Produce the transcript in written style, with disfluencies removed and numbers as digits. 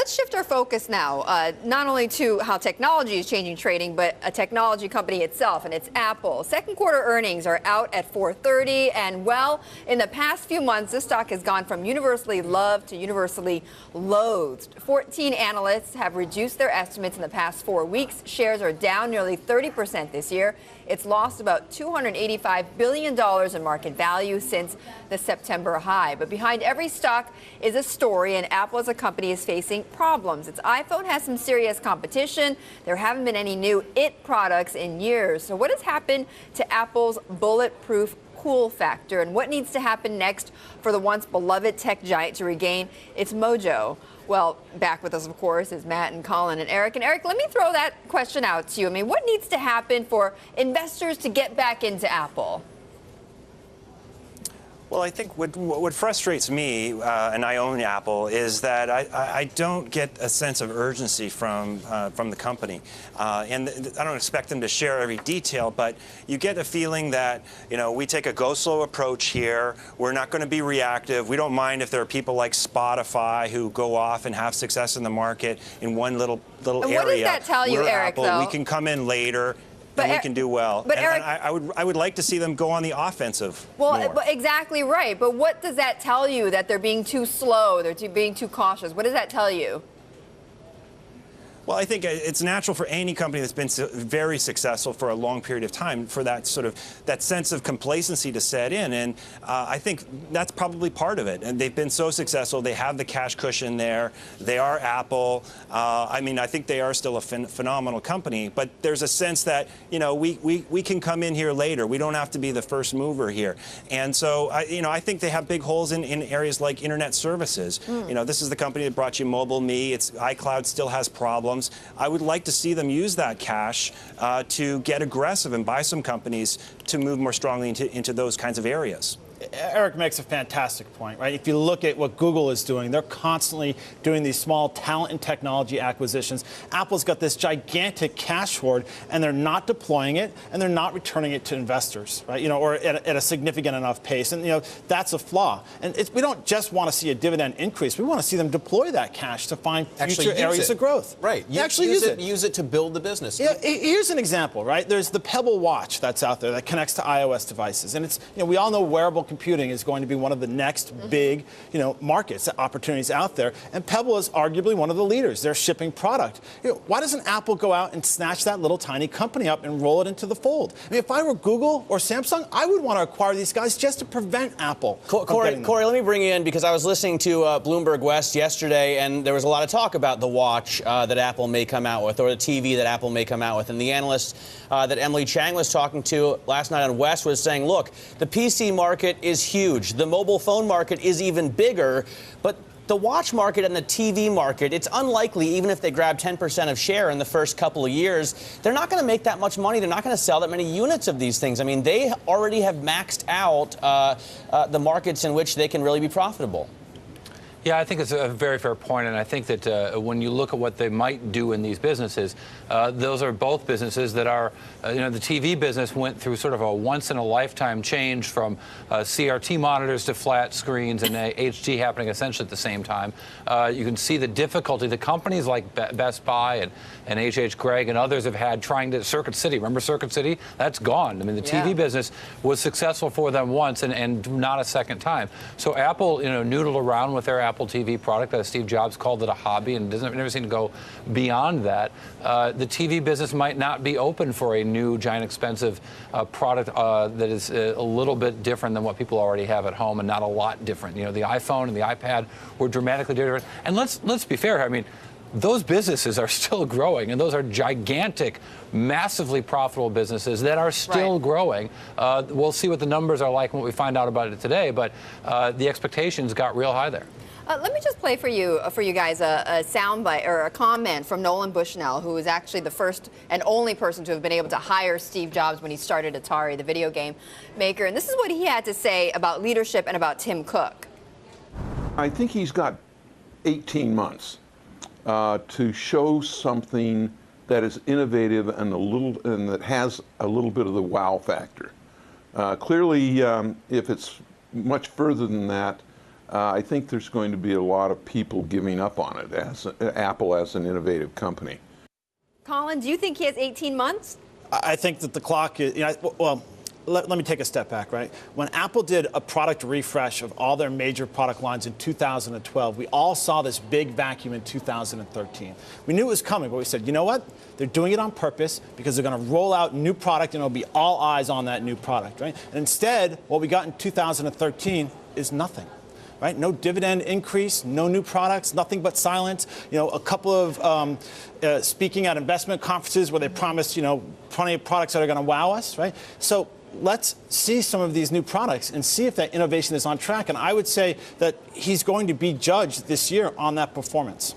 Let's shift our focus now, not only to how technology is changing trading, but a technology company itself, and it's Apple. Second quarter earnings are out at 4:30, and well, in the past few months, this stock has gone from universally loved to universally loathed. 14 analysts have reduced their estimates in the past 4 weeks. Shares are down nearly 30% this year. It's lost about $285 billion in market value since the September high. But behind every stock is a story, and Apple as a company is facing problems. Its iPhone has some serious competition. There haven't been any new IT products in years. So what has happened to Apple's bulletproof cool factor, and what needs to happen next for the once beloved tech giant to regain its mojo? Well, back with us, of course, is Matt and Colin and Eric. And Eric, let me throw that question out to you. I mean, what needs to happen for investors to get back into Apple? Well, I think what frustrates me, and I own Apple, is that I don't get a sense of urgency from the company. And I don't expect them to share every detail, but you get a feeling that, we take a go-slow approach here. We're not going to be reactive. We don't mind if there are people like Spotify who go off and have success in the market in one little area. What does that tell you, Eric, Apple, though? We can come in later. And we can do well. But and Eric, I would like to see them go on the offensive. Well, exactly right. But what does that tell you? That they're being too slow, they're being too cautious? What does that tell you? Well, I think it's natural for any company that's been very successful for a long period of time for that that sense of complacency to set in, and I think that's probably part of it. And they've been so successful; they have the cash cushion there. They are Apple. I mean, I think they are still a phenomenal company, but there's a sense that we can come in here later. We don't have to be the first mover here, and so I think they have big holes in areas like internet services. This is the company that brought you Mobile Me. Its iCloud still has problems. I would like to see them use that cash to get aggressive and buy some companies to move more strongly into those kinds of areas. Eric makes a fantastic point, right? If you look at what Google is doing, they're constantly doing these small talent and technology acquisitions. Apple's got this gigantic cash hoard, and they're not deploying it, and they're not returning it to investors, right? Or at a significant enough pace, and that's a flaw. And we don't just want to see a dividend increase; we want to see them deploy that cash to find future areas of growth. Right? Actually use it. Use it to build the business. Yeah. Here's an example, right? There's the Pebble watch that's out there that connects to iOS devices, and it's we all know wearable computing is going to be one of the next big, markets, opportunities out there. And Pebble is arguably one of the leaders. They're shipping product. Why doesn't Apple go out and snatch that little tiny company up and roll it into the fold? I mean, if I were Google or Samsung, I would want to acquire these guys just to prevent Apple. Corey, let me bring you in because I was listening to Bloomberg West yesterday, and there was a lot of talk about the watch that Apple may come out with, or the TV that Apple may come out with. And the analyst that Emily Chang was talking to last night on West was saying, look, the PC market is huge. The mobile phone market is even bigger, but the watch market and the TV market, it's unlikely, even if they grab 10% of share in the first couple of years, they're not going to make that much money. They're not going to sell that many units of these things. I mean, they already have maxed out the markets in which they can really be profitable. Yeah, I think it's a very fair point, and I think that when you look at what they might do in these businesses, those are both businesses that are, the TV business went through sort of a once-in-a-lifetime change from CRT monitors to flat screens and HD happening essentially at the same time. You can see the difficulty the companies like Best Buy and H.H. Gregg and others have had trying to Circuit City. Remember Circuit City? That's gone. I mean, the TV business was successful for them once and not a second time. So Apple, noodled around with their Apple TV product. Steve Jobs called it a hobby and never seemed to go beyond that. The TV business might not be open for a new, giant, expensive product that is a little bit different than what people already have at home, and not a lot different. The iPhone and the iPad were dramatically different. And let's be fair. I mean, those businesses are still growing, and those are gigantic, massively profitable businesses that are still growing. We'll see what the numbers are like when we find out about it today, but the expectations got real high there. Let me just play for you guys a soundbite or a comment from Nolan Bushnell, who is actually the first and only person to have been able to hire Steve Jobs when he started Atari, the video game maker. And this is what he had to say about leadership and about Tim Cook. I think he's got 18 months to show something that is innovative and that has a little bit of the wow factor. Clearly, if it's much further than that, I think there's going to be a lot of people giving up on it as Apple as an innovative company. Colin, do you think he has 18 months? I think that the clock is, well, let me take a step back, right? When Apple did a product refresh of all their major product lines in 2012, we all saw this big vacuum in 2013. We knew it was coming, but we said, you know what? They're doing it on purpose because they're going to roll out new product and it'll be all eyes on that new product, right? And instead, what we got in 2013 is nothing. Right? No dividend increase, no new products, nothing but silence. A couple of speaking at investment conferences where they promised, plenty of products that are going to wow us, right? So let's see some of these new products and see if that innovation is on track. And I would say that he's going to be judged this year on that performance.